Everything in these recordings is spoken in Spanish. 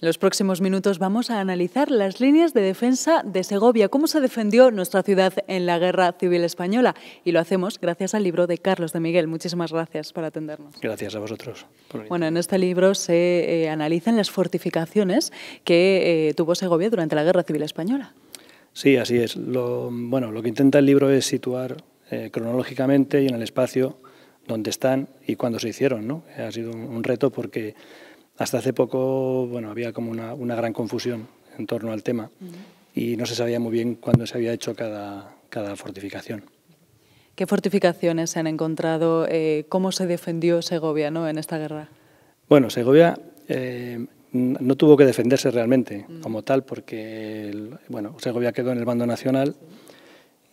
En los próximos minutos vamos a analizar las líneas de defensa de Segovia, cómo se defendió nuestra ciudad en la Guerra Civil Española. Y lo hacemos gracias al libro de Carlos de Miguel. Muchísimas gracias por atendernos. Gracias a vosotros. Bueno, en este libro se analizan las fortificaciones que tuvo Segovia durante la Guerra Civil Española. Sí, así es. Lo que intenta el libro es situar cronológicamente y en el espacio donde están y cuándo se hicieron, ¿no? Ha sido un reto porque hasta hace poco había como una gran confusión en torno al tema y no se sabía muy bien cuándo se había hecho cada fortificación. ¿Qué fortificaciones se han encontrado? ¿Cómo se defendió Segovia, ¿no?, en esta guerra? Bueno, Segovia no tuvo que defenderse realmente como tal porque Segovia quedó en el bando nacional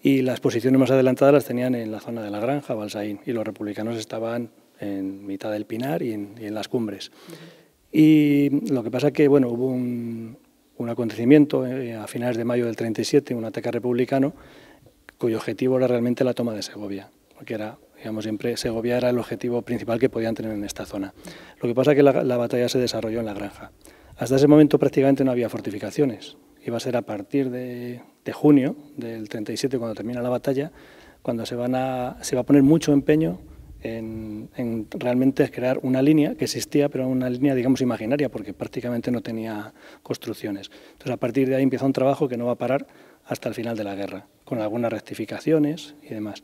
y las posiciones más adelantadas las tenían en la zona de La Granja, Balsaín, y los republicanos estaban en mitad del Pinar y en las cumbres. Y lo que pasa es que hubo un acontecimiento a finales de mayo del 37, un ataque republicano, cuyo objetivo era realmente la toma de Segovia, porque era, siempre Segovia era el objetivo principal que podían tener en esta zona. Lo que pasa es que la batalla se desarrolló en La Granja. Hasta ese momento prácticamente no había fortificaciones. Iba a ser a partir de junio del 37, cuando termina la batalla, cuando se va a poner mucho empeño en realmente crear una línea que existía, pero una línea, digamos, imaginaria, porque prácticamente no tenía construcciones. Entonces, a partir de ahí empieza un trabajo que no va a parar hasta el final de la guerra, con algunas rectificaciones y demás.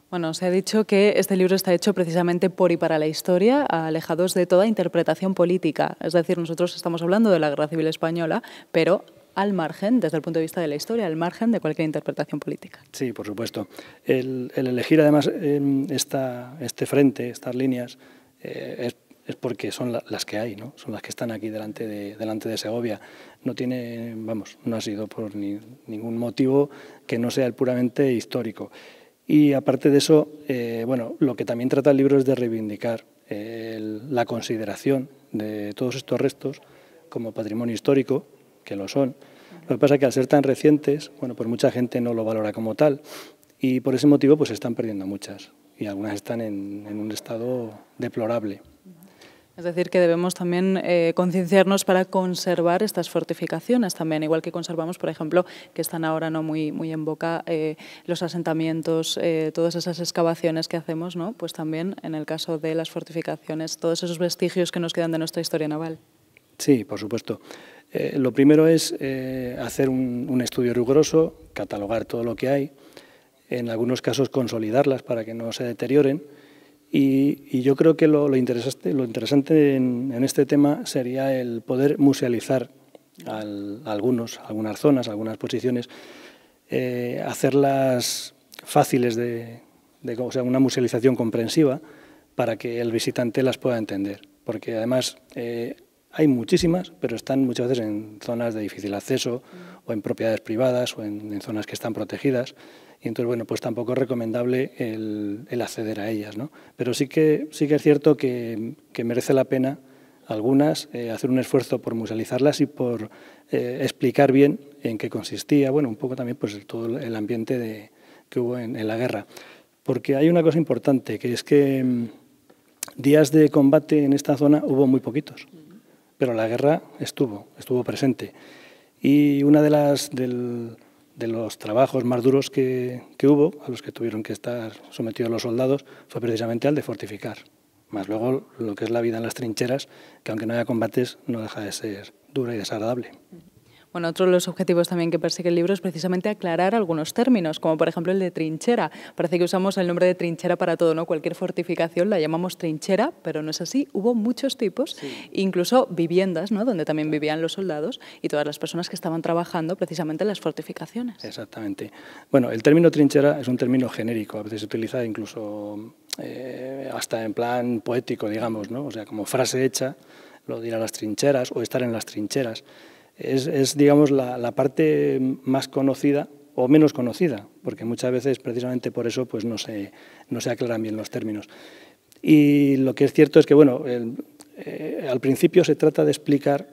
Bueno, se ha dicho que este libro está hecho precisamente por y para la historia, alejados de toda interpretación política. Es decir, nosotros estamos hablando de la Guerra Civil Española, pero al margen, desde el punto de vista de la historia, al margen de cualquier interpretación política. Sí, por supuesto. El elegir además este frente, estas líneas, es porque son las que hay, ¿no? Son las que están aquí delante de Segovia. No tiene, no ha sido por ningún motivo que no sea el puramente histórico. Y aparte de eso, lo que también trata el libro es de reivindicar la consideración de todos estos restos como patrimonio histórico, que lo son. Lo que pasa es que al ser tan recientes, pues mucha gente no lo valora como tal y por ese motivo pues se están perdiendo muchas y algunas están en un estado deplorable. Es decir, que debemos también concienciarnos para conservar estas fortificaciones también, igual que conservamos, por ejemplo, que están ahora muy en boca los asentamientos, todas esas excavaciones que hacemos, ¿no? Pues también en el caso de las fortificaciones, todos esos vestigios que nos quedan de nuestra historia naval. Sí, por supuesto. Lo primero es hacer un estudio riguroso, catalogar todo lo que hay, en algunos casos consolidarlas para que no se deterioren. Y yo creo que lo interesante en este tema sería el poder musealizar algunas zonas, algunas posiciones, hacerlas fáciles o sea, una musealización comprensiva para que el visitante las pueda entender. Porque además hay muchísimas, pero están muchas veces en zonas de difícil acceso o en propiedades privadas o en zonas que están protegidas. Y entonces, pues tampoco es recomendable el acceder a ellas, ¿no? Pero sí que es cierto que merece la pena algunas hacer un esfuerzo por musealizarlas y por explicar bien en qué consistía, un poco también pues todo el ambiente que hubo en la guerra. Porque hay una cosa importante, que es que días de combate en esta zona hubo muy poquitos, pero la guerra estuvo presente. Y una de los trabajos más duros que hubo, a los que tuvieron que estar sometidos los soldados, fue precisamente al de fortificar. Más luego lo que es la vida en las trincheras, que aunque no haya combates, no deja de ser dura y desagradable. Bueno, otro de los objetivos también que persigue el libro es precisamente aclarar algunos términos, como por ejemplo el de trinchera. Parece que usamos el nombre de trinchera para todo, ¿no? Cualquier fortificación la llamamos trinchera, pero no es así. Hubo muchos tipos, incluso viviendas, ¿no?, donde también vivían los soldados y todas las personas que estaban trabajando precisamente en las fortificaciones. Exactamente. Bueno, el término trinchera es un término genérico, a veces se utiliza incluso hasta en plan poético, digamos, ¿no? O sea, como frase hecha, lo de ir a las trincheras o estar en las trincheras. Es digamos, la parte más conocida o menos conocida, porque muchas veces, precisamente por eso, pues no se aclaran bien los términos. Y lo que es cierto es que, al principio se trata de explicar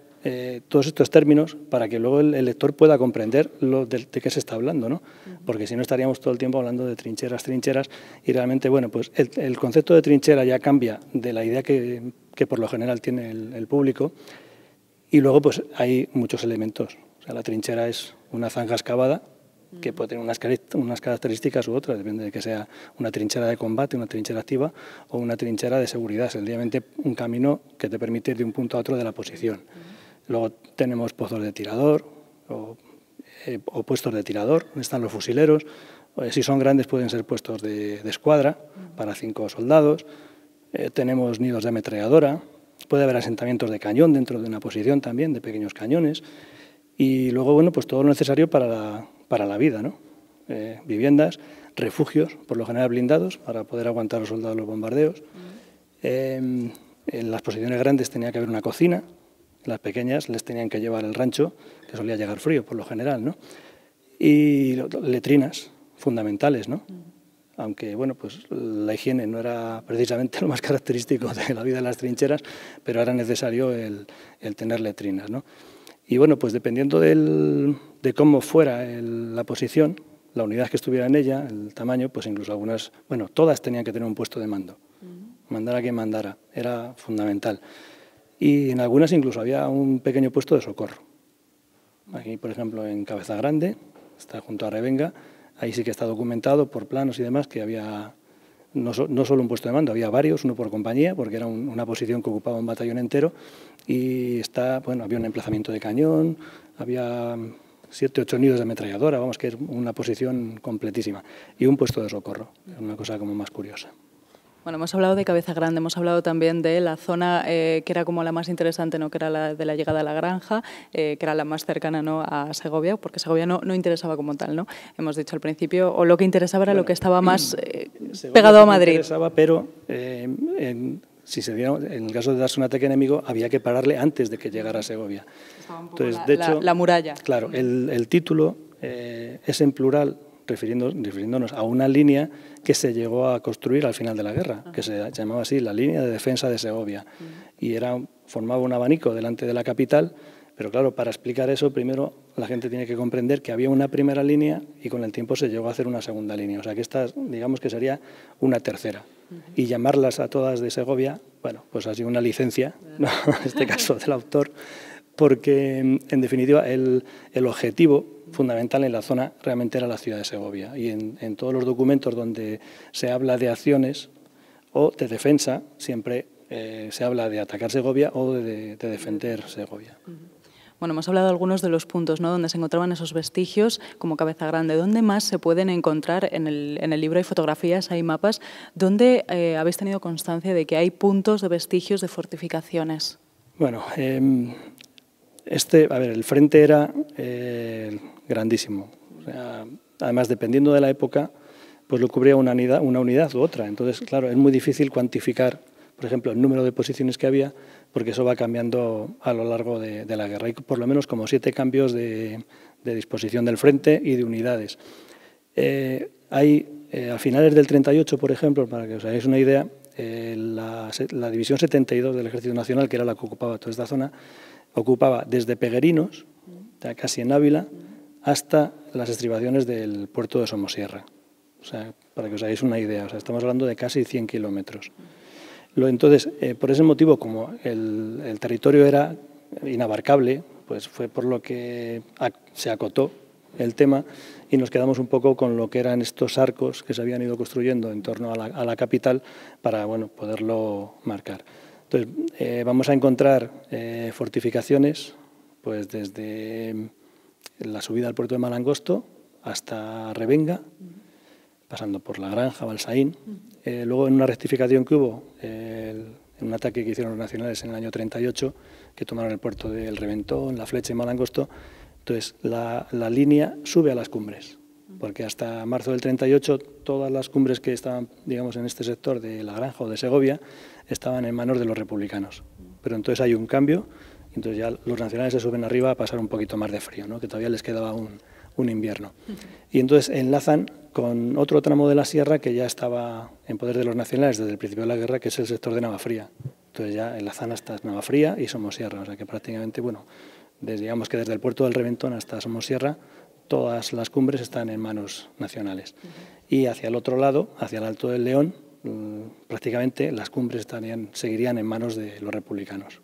todos estos términos para que luego el lector pueda comprender de qué se está hablando, ¿no? Porque si no estaríamos todo el tiempo hablando de trincheras, y realmente, pues el concepto de trinchera ya cambia de la idea que por lo general tiene el público. Y luego pues hay muchos elementos. O sea, la trinchera es una zanja excavada que puede tener unas características u otras, depende de que sea una trinchera de combate, una trinchera activa o una trinchera de seguridad, sencillamente un camino que te permite ir de un punto a otro de la posición. Luego tenemos pozos de tirador o puestos de tirador, donde están los fusileros. Si son grandes pueden ser puestos de escuadra para 5 soldados. Tenemos nidos de ametralladora, puede haber asentamientos de cañón dentro de una posición también, de pequeños cañones. Y luego, bueno, pues todo lo necesario para la vida, ¿no? Viviendas, refugios, por lo general blindados, para poder aguantar los soldados los bombardeos. En las posiciones grandes tenía que haber una cocina, en las pequeñas les tenían que llevar el rancho, que solía llegar frío, por lo general, ¿no? Y letrinas fundamentales, ¿no? Aunque, bueno, pues la higiene no era precisamente lo más característico de la vida en las trincheras, pero era necesario el tener letrinas, ¿no? Y bueno, pues dependiendo de cómo fuera la posición, la unidad que estuviera en ella, el tamaño, pues incluso algunas, bueno, todas tenían que tener un puesto de mando. Mandara quien mandara, era fundamental. Y en algunas incluso había un pequeño puesto de socorro. Aquí, por ejemplo, en Cabeza Grande, está junto a Revenga, ahí sí que está documentado por planos y demás que había no solo un puesto de mando, había varios, uno por compañía, porque era una posición que ocupaba un batallón entero, y había un emplazamiento de cañón, había 7 o 8 nidos de ametralladora, vamos, que es una posición completísima, y un puesto de socorro, una cosa como más curiosa. Bueno, hemos hablado de Cabeza Grande, hemos hablado también de la zona que era como la más interesante, ¿no? Que era la de la llegada a la granja, que era la más cercana, ¿no? A Segovia, porque Segovia no interesaba como tal, ¿no? Hemos dicho al principio, o lo que interesaba era lo que estaba más pegado a Madrid. Interesaba, pero en el caso de darse un ataque enemigo había que pararle antes de que llegara a Segovia. Entonces, de hecho, la muralla. Claro, el título es en plural, refiriéndonos a una línea que se llegó a construir al final de la guerra, que se llamaba así, la línea de defensa de Segovia. Y formaba un abanico delante de la capital, pero claro, para explicar eso, primero la gente tiene que comprender que había una primera línea y con el tiempo se llegó a hacer una segunda línea. O sea que esta, digamos que sería una tercera. Y llamarlas a todas de Segovia, bueno, pues ha sido una licencia, ¿no? En este caso del autor, porque en definitiva el objetivo fundamental en la zona realmente era la ciudad de Segovia, y en todos los documentos donde se habla de acciones o de defensa siempre se habla de atacar Segovia o de defender Segovia. Bueno, hemos hablado de algunos de los puntos, ¿no? Donde se encontraban esos vestigios como Cabeza Grande. ¿Dónde más se pueden encontrar? En el libro hay fotografías, hay mapas. ¿Dónde habéis tenido constancia de que hay puntos de vestigios de fortificaciones? Bueno, el frente era grandísimo. O sea, además, dependiendo de la época, pues lo cubría una unidad u otra. Entonces, claro, es muy difícil cuantificar, por ejemplo, el número de posiciones que había, porque eso va cambiando a lo largo de la guerra. Hay por lo menos como 7 cambios de disposición del frente y de unidades. A finales del 38, por ejemplo, para que os hagáis una idea, la División 72 del Ejército Nacional, que era la que ocupaba toda esta zona, ocupaba desde Peguerinos, casi en Ávila, hasta las estribaciones del puerto de Somosierra. O sea, para que os hagáis una idea, o sea, estamos hablando de casi 100 kilómetros. Entonces, por ese motivo, como el territorio era inabarcable, pues fue por lo que se acotó el tema y nos quedamos un poco con lo que eran estos arcos que se habían ido construyendo en torno a la capital para, bueno, poderlo marcar. Entonces, vamos a encontrar fortificaciones pues desde la subida al puerto de Malangosto hasta Revenga, pasando por La Granja, Balsaín. Luego, en una rectificación que hubo, en un ataque que hicieron los nacionales en el año 38, que tomaron el puerto del Reventón, La Flecha y Malangosto, entonces la línea sube a las cumbres, porque hasta marzo del 38 todas las cumbres que estaban, digamos, en este sector de La Granja o de Segovia estaban en manos de los republicanos. Pero entonces hay un cambio, y entonces ya los nacionales se suben arriba a pasar un poquito más de frío, ¿no? Que todavía les quedaba un invierno. Y entonces enlazan con otro tramo de la sierra que ya estaba en poder de los nacionales desde el principio de la guerra, que es el sector de Navafría. Entonces ya enlazan hasta Navafría y Somosierra, o sea que prácticamente, bueno, digamos que desde el puerto del Reventón hasta Somosierra, todas las cumbres están en manos nacionales. Y hacia el otro lado, hacia el Alto del León, prácticamente las cumbres seguirían en manos de los republicanos.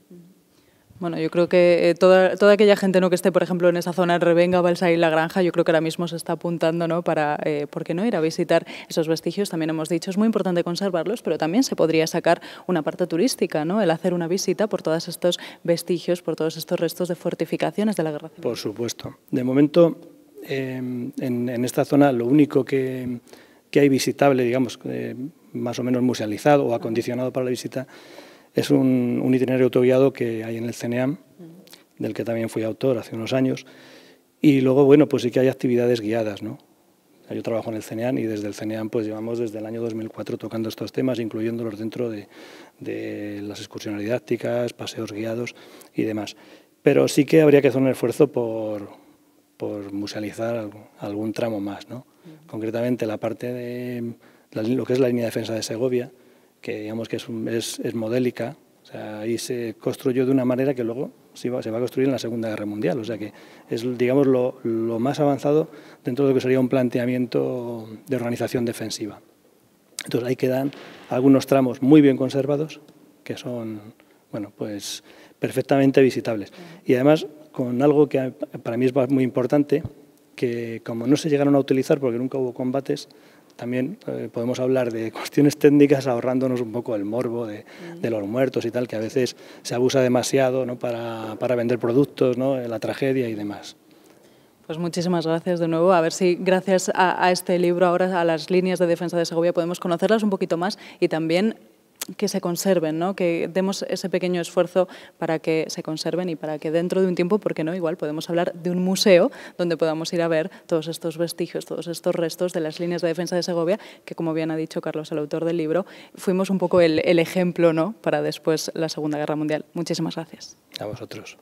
Bueno, yo creo que toda aquella gente, ¿no?, que esté, por ejemplo, en esa zona de Revenga, Balsar y La Granja, yo creo que ahora mismo se está apuntando, ¿no?, para, ¿por qué no?, ir a visitar esos vestigios. También hemos dicho, es muy importante conservarlos, pero también se podría sacar una parte turística, ¿no?, el hacer una visita por todos estos vestigios, por todos estos restos de fortificaciones de la Guerra Civil. Por supuesto. De momento, en esta zona, lo único que hay visitable, digamos, más o menos musealizado o acondicionado para la visita, es un itinerario autoguiado que hay en el CNEAM, del que también fui autor hace unos años, y luego, bueno, pues sí que hay actividades guiadas, ¿no? Yo trabajo en el CNEAM y desde el CNEAM pues llevamos desde el año 2004 tocando estos temas, incluyéndolos dentro de las excursiones didácticas, paseos guiados y demás. Pero sí que habría que hacer un esfuerzo por musealizar algún tramo más, ¿no? Concretamente la parte de lo que es la línea de defensa de Segovia, que digamos que es modélica, o sea, ahí se construyó de una manera que luego se va a construir en la Segunda Guerra Mundial, o sea que es, digamos, lo más avanzado dentro de lo que sería un planteamiento de organización defensiva. Entonces ahí quedan algunos tramos muy bien conservados que son, bueno, pues perfectamente visitables. Y además con algo que para mí es muy importante, que como no se llegaron a utilizar porque nunca hubo combates, también podemos hablar de cuestiones técnicas ahorrándonos un poco el morbo de los muertos y tal, que a veces se abusa demasiado, ¿no?, para vender productos, ¿no?, la tragedia y demás. Pues muchísimas gracias de nuevo. A ver si gracias a este libro, ahora a las líneas de defensa de Segovia, podemos conocerlas un poquito más y también que se conserven, ¿no?, que demos ese pequeño esfuerzo para que se conserven y para que dentro de un tiempo, ¿por qué no?, igual podemos hablar de un museo donde podamos ir a ver todos estos vestigios, todos estos restos de las líneas de defensa de Segovia, que como bien ha dicho Carlos, el autor del libro, fuimos un poco el ejemplo, ¿no?, para después la Segunda Guerra Mundial. Muchísimas gracias. A vosotros.